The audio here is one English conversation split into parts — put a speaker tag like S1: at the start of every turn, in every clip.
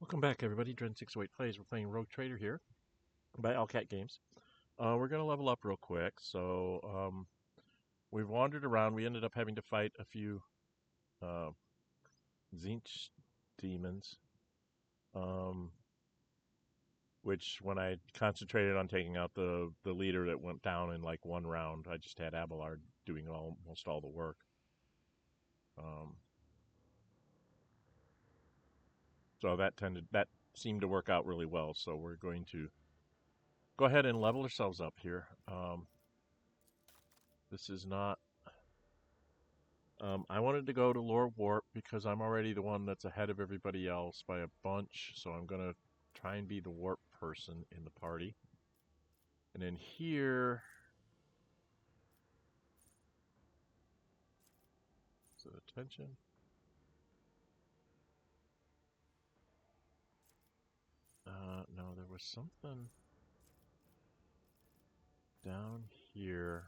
S1: Welcome back, everybody. Dren608 plays. We're playing Rogue Trader here by Owlcat Games. We're going to level up real quick. So we've wandered around. We ended up having to fight a few Zinch demons, which when I concentrated on taking out the leader that went down in like one round, I just had Abelard doing almost all the work. So that seemed to work out really well. So we're going to go ahead and level ourselves up here. This is not... I wanted to go to Lord Warp because I'm already the one that's ahead of everybody else by a bunch, so I'm going to try and be the Warp person in the party. And then here... Is it attention? No, there was something down here.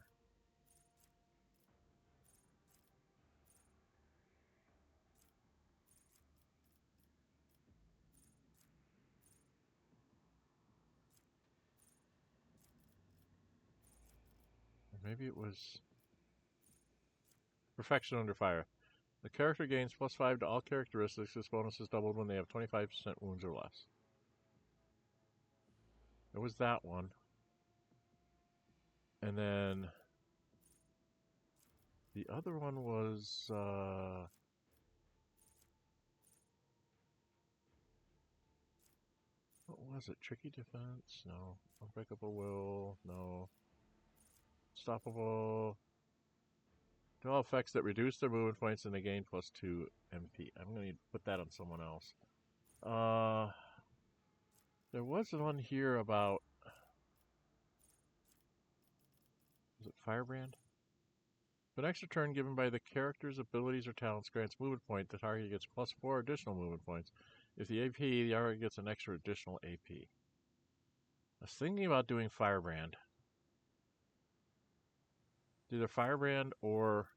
S1: Or maybe it was Perfection Under Fire. The character gains +5 to all characteristics. This bonus is doubled when they have 25% wounds or less. It was that one. And then the other one was what was it? Tricky Defense? No. Unbreakable Will? No. Stoppable. Do all effects that reduce their movement points and they gain +2 MP. I'm going to put that on someone else. There was one here about... Was it Firebrand? If an extra turn given by the character's abilities or talents grants movement point, the target gets +4 additional movement points. If the AP, the target gets an extra additional AP. I was thinking about doing Firebrand. Either Firebrand or...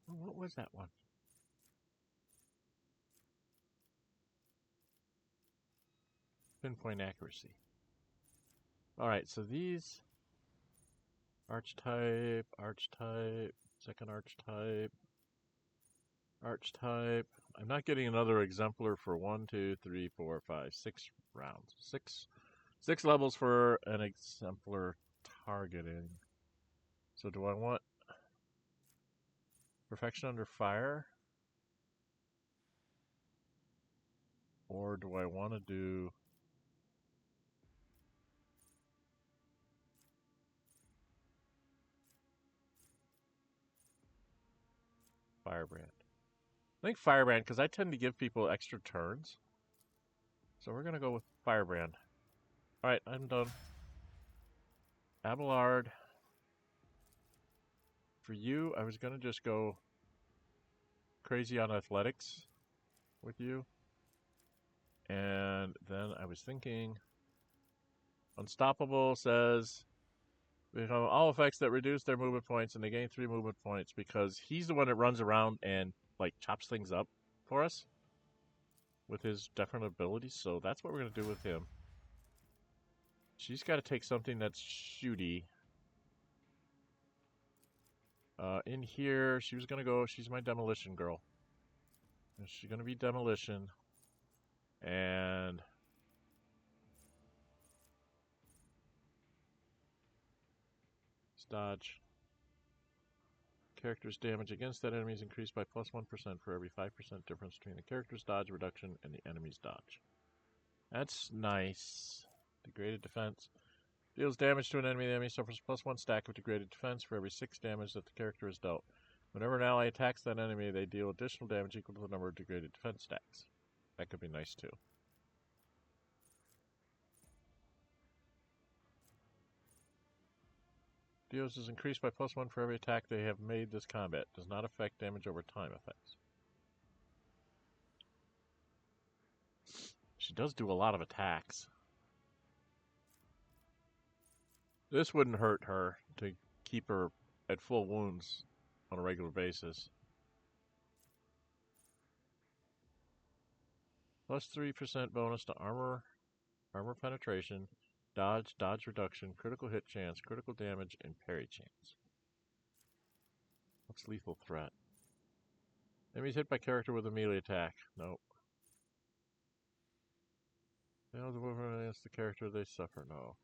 S1: what was that one? Pinpoint accuracy. Alright, so these... Archetype, second archetype, archetype. I'm not getting another exemplar for 1, 2, 3, 4, 5, 6 rounds. Six levels for an exemplar targeting. So do I want Perfection Under Fire? Or do I want to do... Firebrand? I think Firebrand, because I tend to give people extra turns. So we're going to go with Firebrand. Alright, I'm done. Abelard. For you, I was going to just go crazy on athletics with you. And then I was thinking... Unstoppable says... We have all effects that reduce their movement points, and they gain 3 movement points because he's the one that runs around and like chops things up for us with his different abilities. So that's what we're going to do with him. She's got to take something that's shooty. In here, she was going to go... She's my demolition girl. And she's going to be demolition. And... dodge. Character's damage against that enemy is increased by +1% for every 5% difference between the character's dodge reduction and the enemy's dodge. That's nice. Degraded defense. Deals damage to an enemy. The enemy suffers +1 stack of degraded defense for every 6 damage that the character is dealt. Whenever an ally attacks that enemy, they deal additional damage equal to the number of degraded defense stacks. That could be nice too. Deals is increased by +1 for every attack they have made this combat. Does not affect damage over time effects. She does do a lot of attacks. This wouldn't hurt her to keep her at full wounds on a regular basis. Plus 3% bonus to armor penetration, dodge reduction, critical hit chance, critical damage, and parry chance. What's lethal threat? Enemies hit by character with a melee attack. Nope. Fail to move against the character they suffer. No.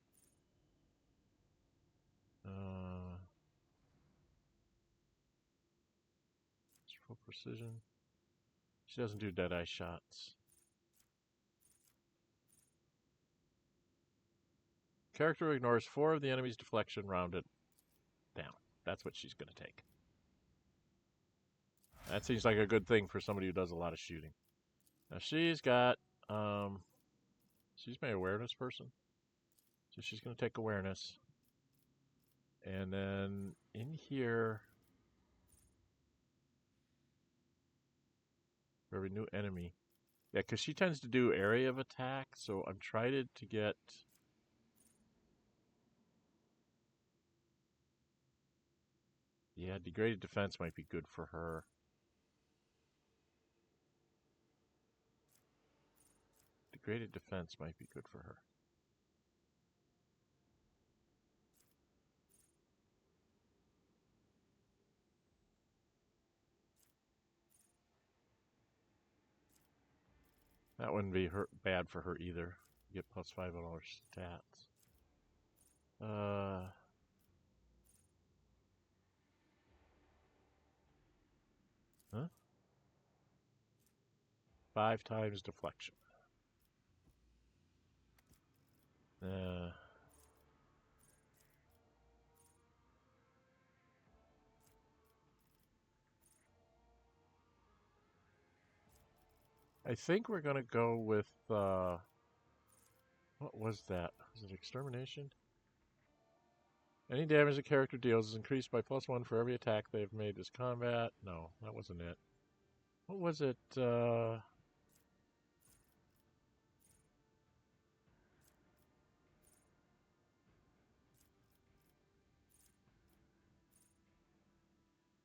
S1: Full precision. She doesn't do deadeye shots. Character ignores 4 of the enemy's deflection, rounded down. That's what she's going to take. That seems like a good thing for somebody who does a lot of shooting. Now she's got, she's my awareness person. So she's going to take awareness. And then in here, for every new enemy. Yeah, because she tends to do area of attack, so I'm trying to get... Yeah, degraded defense might be good for her. Degraded defense might be good for her. That wouldn't be bad for her either. Get plus 5 on all her stats. Huh? 5 times deflection. I think we're going to go with, what was that? Was it extermination? Any damage the character deals is increased by plus 1 for every attack they've made this combat. No, that wasn't it. What was it?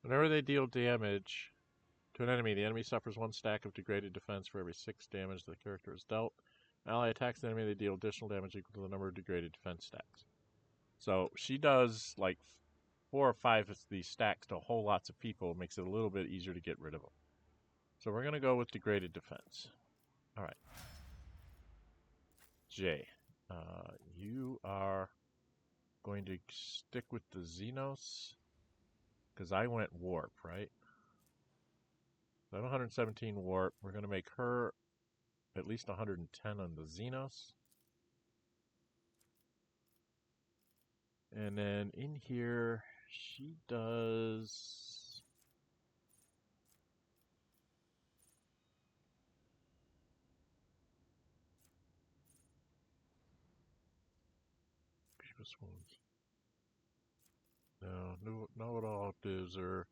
S1: Whenever they deal damage to an enemy, the enemy suffers 1 stack of degraded defense for every 6 damage the character is dealt. Ally attacks the enemy, they deal additional damage equal to the number of degraded defense stacks. So she does like 4 or 5 of these stacks to whole lots of people. It makes it a little bit easier to get rid of them. So we're going to go with degraded defense. All right. Jay, you are going to stick with the Xenos because I went warp, right? So I'm 117 warp. We're going to make her at least 110 on the Xenos. And then in here, she does... Grievous wounds. No, what I'll do is her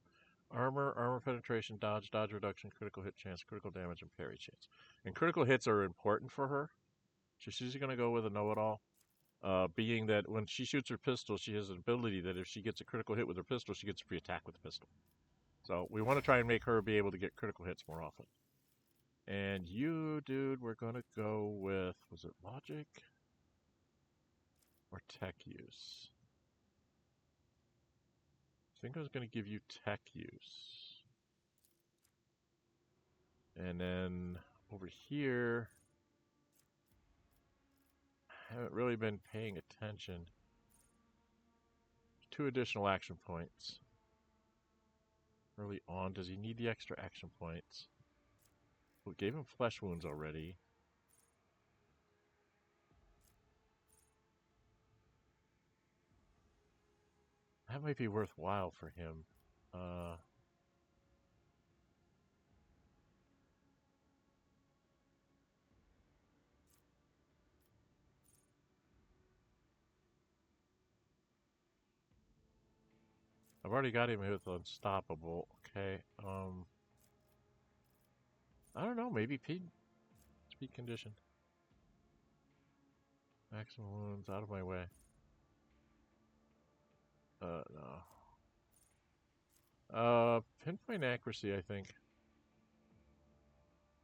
S1: armor penetration, dodge reduction, critical hit chance, critical damage, and parry chance. And critical hits are important for her. So she's going to go with a know-it-all. Being that when she shoots her pistol, she has an ability that if she gets a critical hit with her pistol, she gets a free attack with the pistol. So we want to try and make her be able to get critical hits more often. And you, dude, we're going to go with, was it logic or tech use? I think I was going to give you tech use. And then over here, I haven't really been paying attention. 2 additional action points. Early on, does he need the extra action points? We gave him flesh wounds already. That might be worthwhile for him. I've already got him with Unstoppable. Okay. I don't know. Maybe speed condition. Maximum wounds out of my way. No. Pinpoint accuracy, I think.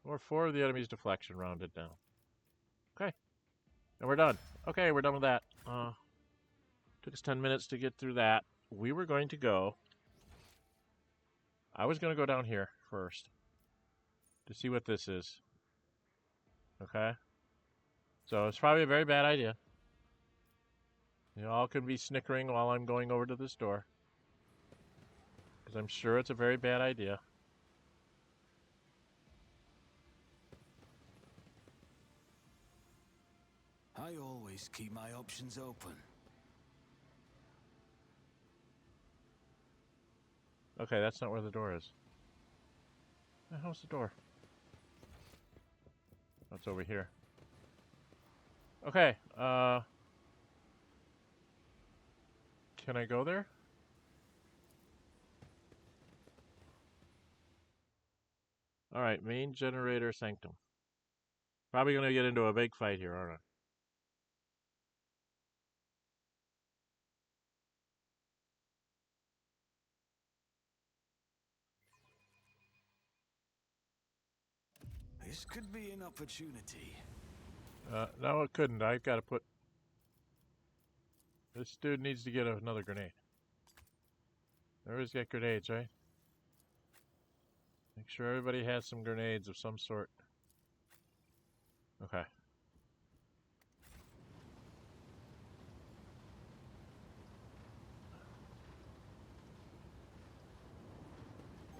S1: Or 4 of the enemy's deflection rounded down. Okay. And we're done. Okay, we're done with that. Took us 10 minutes to get through that. We were going to go... I was going to go down here first. To see what this is. Okay? So it's probably a very bad idea. You all can be snickering while I'm going over to this door. Because I'm sure it's a very bad idea.
S2: I always keep my options open.
S1: Okay, that's not where the door is. Where the hell's the door? Oh, it's over here. Okay, can I go there? Alright, main generator Sanctum. Probably gonna get into a big fight here, aren't I?
S2: This could be an opportunity.
S1: No, it couldn't. I've got to put... This dude needs to get another grenade. Everybody's got grenades, right? Make sure everybody has some grenades of some sort. Okay.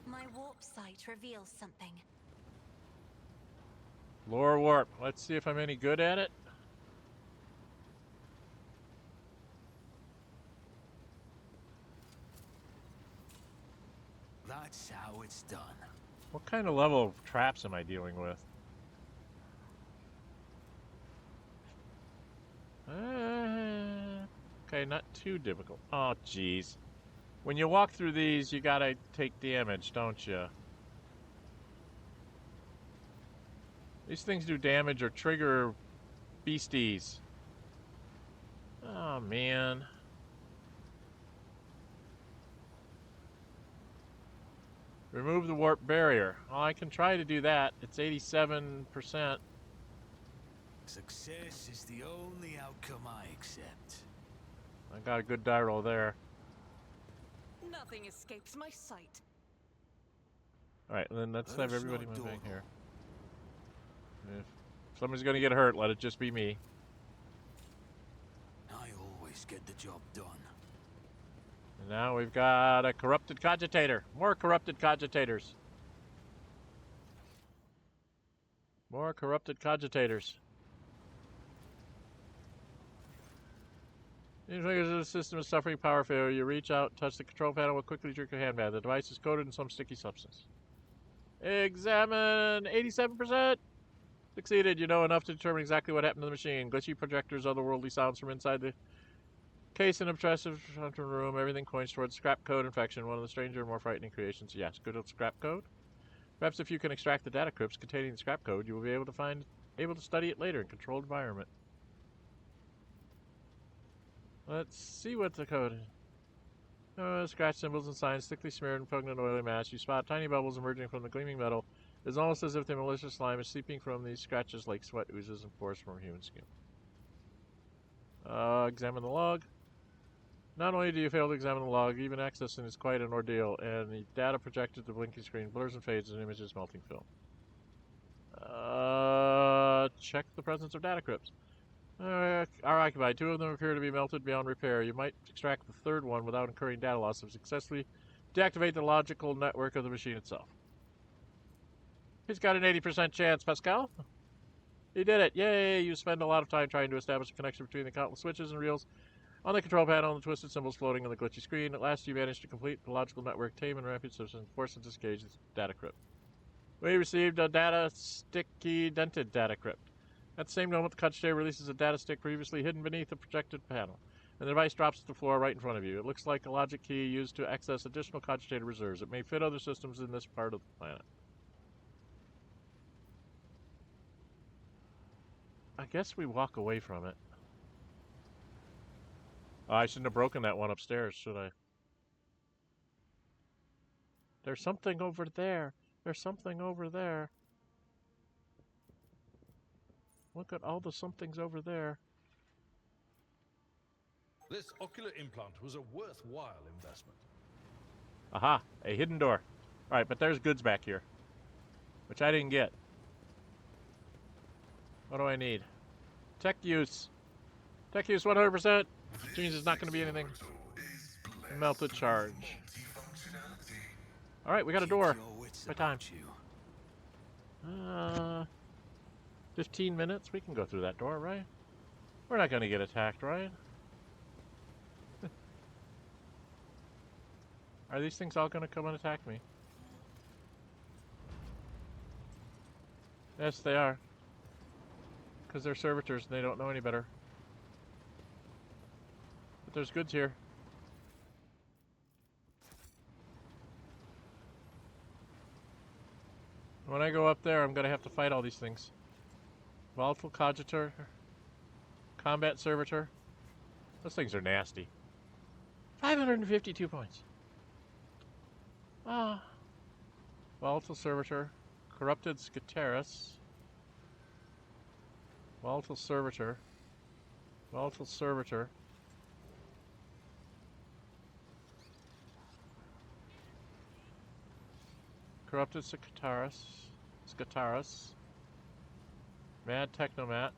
S3: My warp sight reveals something.
S1: Lore warp. Let's see if I'm any good at it.
S2: That's how it's done.
S1: What kind of level of traps am I dealing with? Okay, not too difficult. Oh, jeez. When you walk through these, you gotta take damage, don't you? These things do damage or trigger beasties. Oh, man. Remove the warp barrier. Well, I can try to do that. It's 87%.
S2: Success is the only outcome I accept.
S1: I got a good die roll there.
S3: Nothing escapes my sight.
S1: Alright, then let's have everybody move in here. If somebody's gonna get hurt, let it just be me.
S2: I always get the job done.
S1: And now we've got a corrupted Cogitator. More corrupted Cogitators. More corrupted Cogitators. If the system is suffering power failure, you reach out, touch the control panel, will quickly jerk your handbag. The device is coated in some sticky substance. Examine 87%. Succeeded. You know enough to determine exactly what happened to the machine. Glitchy projectors, otherworldly sounds from inside the case, an obtrusive room. Everything points towards scrap code infection, one of the stranger and more frightening creations. Yes, good old scrap code. Perhaps if you can extract the data crypts containing the scrap code, you will be able to study it later in controlled environment. Let's see what the code is. Scratch symbols and signs thickly smeared in pungent oily mass. You spot tiny bubbles emerging from the gleaming metal. It's almost as if the malicious slime is seeping from these scratches like sweat oozes and pores from human skin. Examine the log. Not only do you fail to examine the log, even accessing is quite an ordeal, and the data projected to the blinking screen blurs and fades as images melting film. Check the presence of data crypts. Are occupied. 2 of them appear to be melted beyond repair. You might extract the 3rd one without incurring data loss and successfully deactivate the logical network of the machine itself. He's got an 80% chance, Pasqal. He did it. Yay! You spend a lot of time trying to establish a connection between the countless switches and reels on the control panel and the twisted symbols floating on the glitchy screen. At last, you managed to complete the logical network, tame and rapid systems, force and disengage the data crypt. We received a data sticky dented data crypt. At the same moment, the Cogitator releases a data stick previously hidden beneath the projected panel, and the device drops to the floor right in front of you. It looks like a logic key used to access additional Cogitator reserves. It may fit other systems in this part of the planet. I guess we walk away from it. Oh, I shouldn't have broken that one upstairs, should I? There's something over there. There's something over there. Look at all the somethings over there.
S4: This ocular implant was a worthwhile investment.
S1: Aha, a hidden door. Alright, but there's goods back here, which I didn't get. What do I need? Tech use. Tech use 100%. Jeans is not going to be anything. Melted charge. Alright, we got a door. My time. 15 minutes? We can go through that door, right? We're not going to get attacked, right? Are these things all going to come and attack me? Yes, they are. Because they're servitors and they don't know any better. But there's goods here. When I go up there, I'm going to have to fight all these things. Volatile Cogitator. Combat Servitor. Those things are nasty. 552 points. Ah. Volatile Servitor. Corrupted Scaterus. Volatile Servitor. Volatile Servitor. Corrupted Scaterus. Mad Technomat.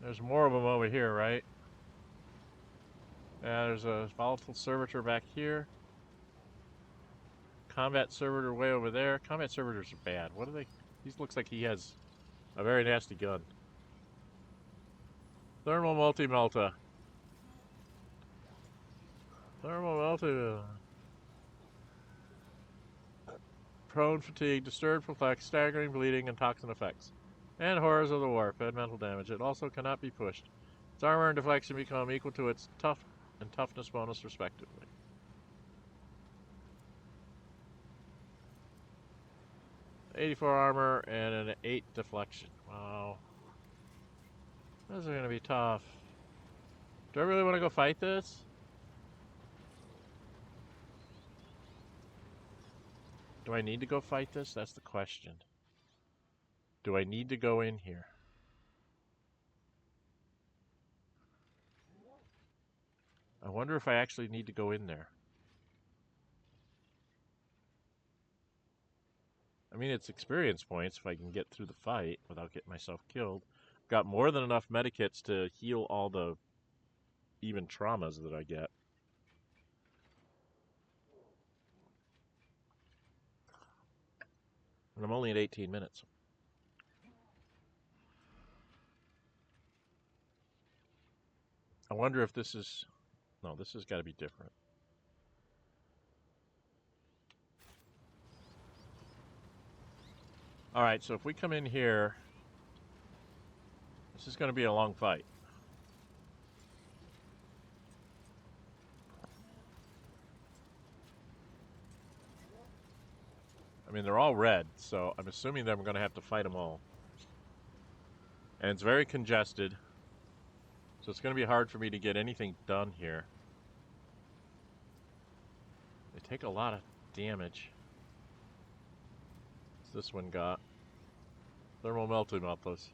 S1: There's more of them over here, right? Yeah, there's a Volatile Servitor back here. Combat Servitor way over there. Combat Servitors are bad. What are they? He looks like he has a very nasty gun. Thermal Multi-Melta. Thermal Multi... Prone, fatigue, disturbed, perplexed, staggering, bleeding, and toxin effects. And horrors of the warp, and mental damage. It also cannot be pushed. Its armor and deflection become equal to its tough and toughness bonus, respectively. .84 armor and an 8 deflection. Wow. Those are going to be tough. Do I really want to go fight this? Do I need to go fight this? That's the question. Do I need to go in here? I wonder if I actually need to go in there. I mean, it's experience points if I can get through the fight without getting myself killed. Got more than enough medikits to heal all the even traumas that I get. And I'm only at 18 minutes. I wonder if this is... No, this has got to be different. Alright, so if we come in here... This is going to be a long fight. I mean, they're all red, so I'm assuming that I'm going to have to fight them all. And it's very congested. So it's going to be hard for me to get anything done here. They take a lot of damage. What's this one got? Thermal Multi-Meltas.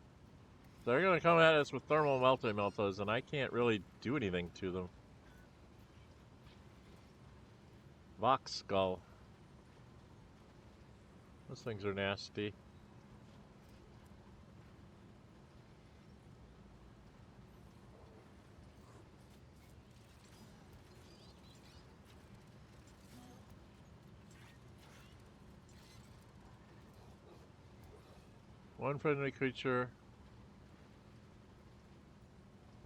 S1: They're going to come at us with Thermal Multi-Meltas, and I can't really do anything to them. Pasqal. Those things are nasty. One friendly creature.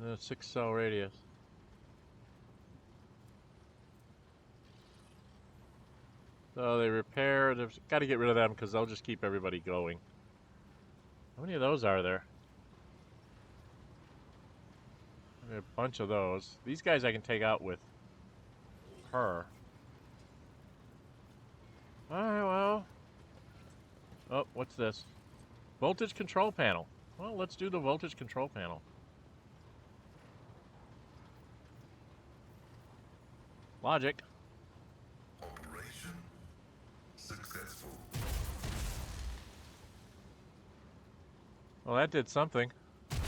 S1: And a 6-cell radius. So they repair. They've got to get rid of them because they'll just keep everybody going. How many of those are there? There are a bunch of those. These guys I can take out with her. Alright, well. Oh, what's this? Voltage control panel. Well, let's do the voltage control panel. Logic.
S5: Operation successful.
S1: Well, that did something.
S2: I'll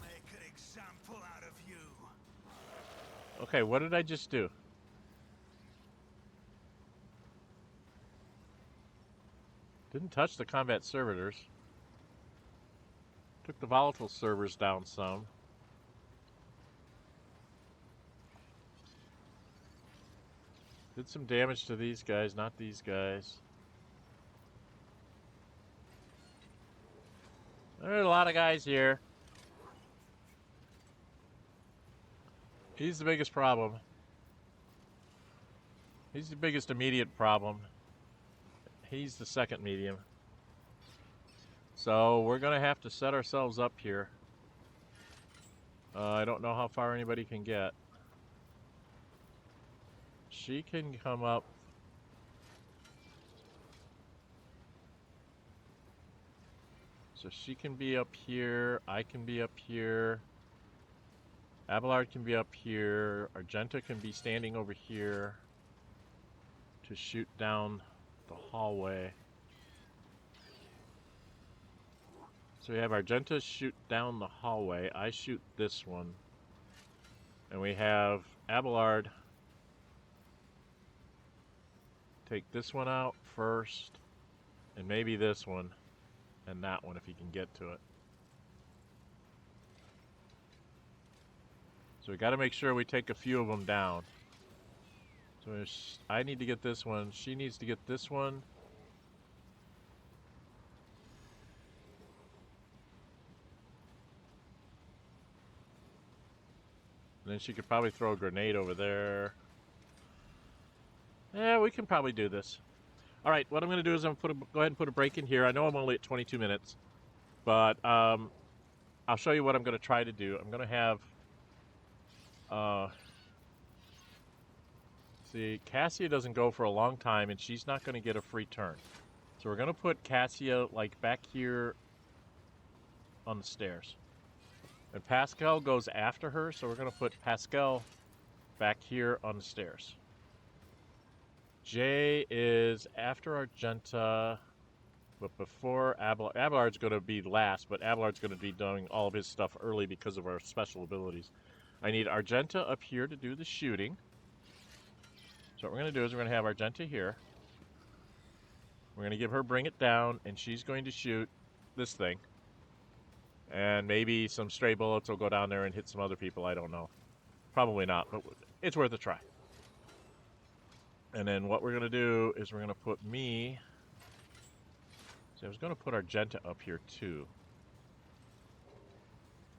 S2: make an example out of you.
S1: Okay, what did I just do? Didn't touch the combat servitors. Took the volatile servers down some. Did some damage to these guys, not these guys. There are a lot of guys here. He's the biggest problem. He's the biggest immediate problem. He's the second medium. So we're going to have to set ourselves up here. I don't know how far anybody can get. She can come up. So she can be up here. I can be up here. Abelard can be up here. Argenta can be standing over here to shoot down the hallway. So we have Argenta shoot down the hallway. I shoot this one. And we have Abelard take this one out first. And maybe this one. And that one if he can get to it. So we got to make sure we take a few of them down. So I need to get this one. She needs to get this one. And then she could probably throw a grenade over there. Yeah, we can probably do this. All right, what I'm going to do is I'm going to go ahead and put a break in here. I know I'm only at 22 minutes, but I'll show you what I'm going to try to do. I'm going to have... see, Cassia doesn't go for a long time, and she's not going to get a free turn. So we're going to put Cassia, like, back here on the stairs. And Pasqal goes after her, so we're going to put Pasqal back here on the stairs. Jay is after Argenta, but before Abelard. Abelard's going to be last, but Abelard's going to be doing all of his stuff early because of our special abilities. I need Argenta up here to do the shooting. So what we're going to do is we're going to have Argenta here. We're going to give her bring it down, and she's going to shoot this thing. And maybe some stray bullets will go down there and hit some other people. I don't know. Probably not, but it's worth a try. And then what we're going to do is we're going to put me... So I was going to put Argenta up here too.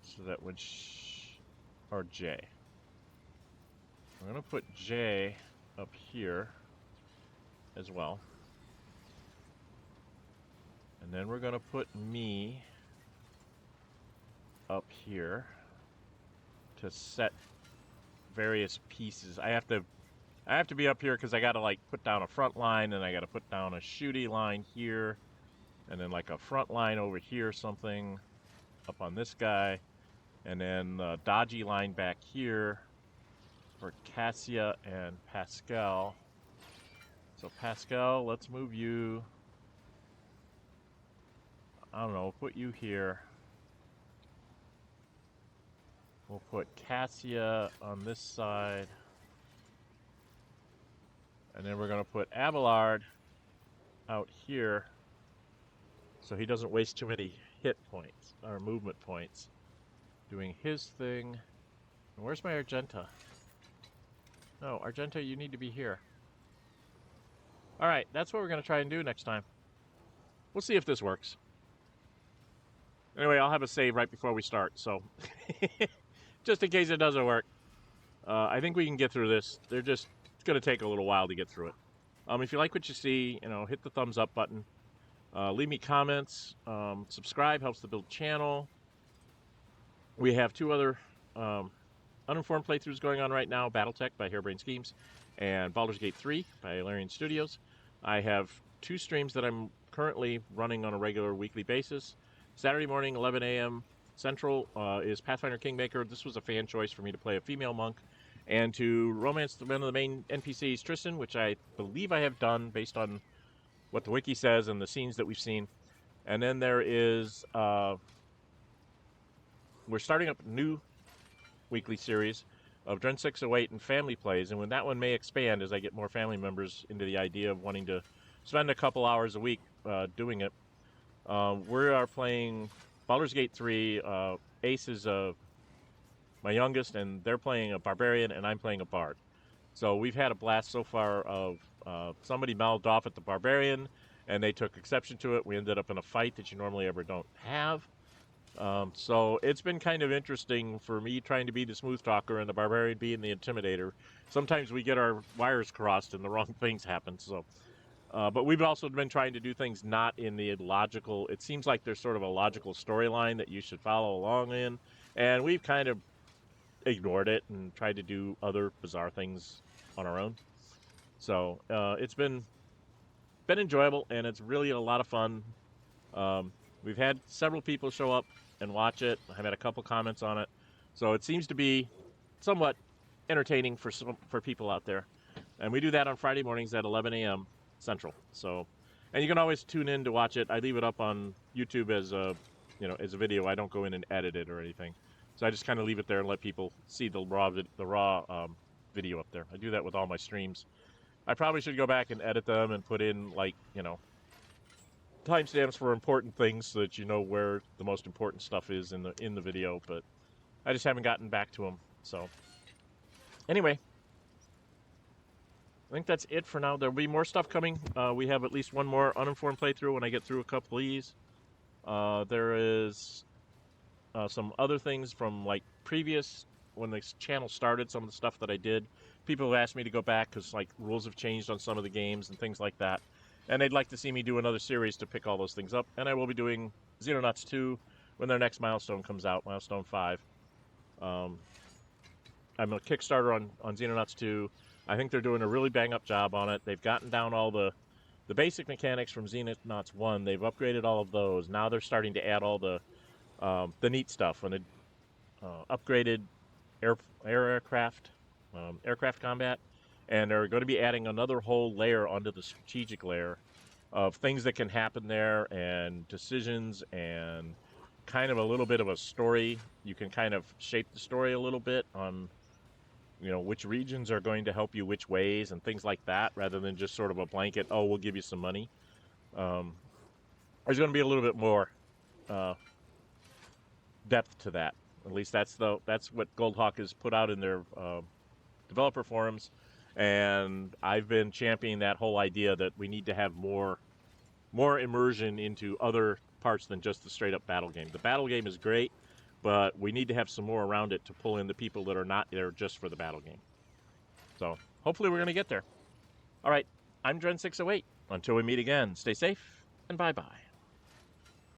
S1: So that when or J. We're going to put J up here as well. And then we're going to put me up here to set various pieces. I have to be up here because I got to like put down a front line, and I got to put down a shooty line here, and then like a front line over here, something up on this guy, and then a dodgy line back here for Cassia and Pasqal. So Pasqal, let's move you. I don't know, put you here. We'll put Cassia on this side. And then we're going to put Abelard out here so he doesn't waste too many hit points, or movement points, doing his thing. And where's my Argenta? No, Argenta, you need to be here. Alright, that's what we're going to try and do next time. We'll see if this works. Anyway, I'll have a save right before we start, so... just in case it doesn't work. I think we can get through this. It's going to take a little while to get through it. If you like what you see, hit the thumbs up button. Leave me comments. Subscribe, helps to build the channel. We have two other uninformed playthroughs going on right now. Battletech by Harebrained Schemes and Baldur's Gate 3 by Larian Studios. I have two streams that I'm currently running on a regular weekly basis. Saturday morning, 11 a.m. Central is Pathfinder Kingmaker. This was a fan choice for me to play a female monk and to romance one of the main NPCs, Tristan, which I believe I have done based on what the wiki says and the scenes that we've seen. And then there is, we're starting up a new weekly series of Dren608 and family plays, and when that one may expand as I get more family members into the idea of wanting to spend a couple hours a week doing it. We are playing Baldur's Gate 3. Ace is my youngest, and they're playing a barbarian, and I'm playing a bard. So we've had a blast so far of somebody mouthed off at the barbarian, and they took exception to it. We ended up in a fight that you normally ever don't have. So it's been kind of interesting for me trying to be the smooth talker and the barbarian being the intimidator. Sometimes we get our wires crossed and the wrong things happen. So, but we've also been trying to do things not in the logical. It seems like there's sort of a logical storyline that you should follow along in, and we've kind of ignored it and tried to do other bizarre things on our own. So it's been enjoyable, and it's really a lot of fun. We've had several people show up and watch it. I've had a couple comments on it, so it seems to be somewhat entertaining for people out there. And we do that on Friday mornings at 11 a.m. Central. So, and you can always tune in to watch it. I leave it up on YouTube as a video. I don't go in and edit it or anything. So I just kind of leave it there and let people see the raw video up there. I do that with all my streams. I probably should go back and edit them and put in, like, timestamps for important things so that you know where the most important stuff is in the video, but I just haven't gotten back to them. So anyway, I think that's it for now. There'll be more stuff coming. We have at least one more uninformed playthrough when I get through a couple of these. There is some other things from like previous, when the channel started, some of the stuff that I did. People have asked me to go back because like rules have changed on some of the games and things like that. And they'd like to see me do another series to pick all those things up. And I will be doing Xenonauts 2 when their next milestone comes out, Milestone 5. I'm a Kickstarter on Xenonauts 2. I think they're doing a really bang-up job on it. They've gotten down all the basic mechanics from Xenonauts 1. They've upgraded all of those. Now they're starting to add all the neat stuff. And upgraded aircraft combat. And they're going to be adding another whole layer onto the strategic layer of things that can happen there and decisions and kind of a little bit of a story. You can kind of shape the story a little bit on, which regions are going to help you which ways and things like that, rather than just sort of a blanket, oh, we'll give you some money. There's going to be a little bit more depth to that. At least that's what Goldhawk has put out in their developer forums. And I've been championing that whole idea that we need to have more immersion into other parts than just the straight-up battle game. The battle game is great, but we need to have some more around it to pull in the people that are not there just for the battle game. So hopefully we're going to get there. All right, I'm Dren608. Until we meet again, stay safe, and bye-bye.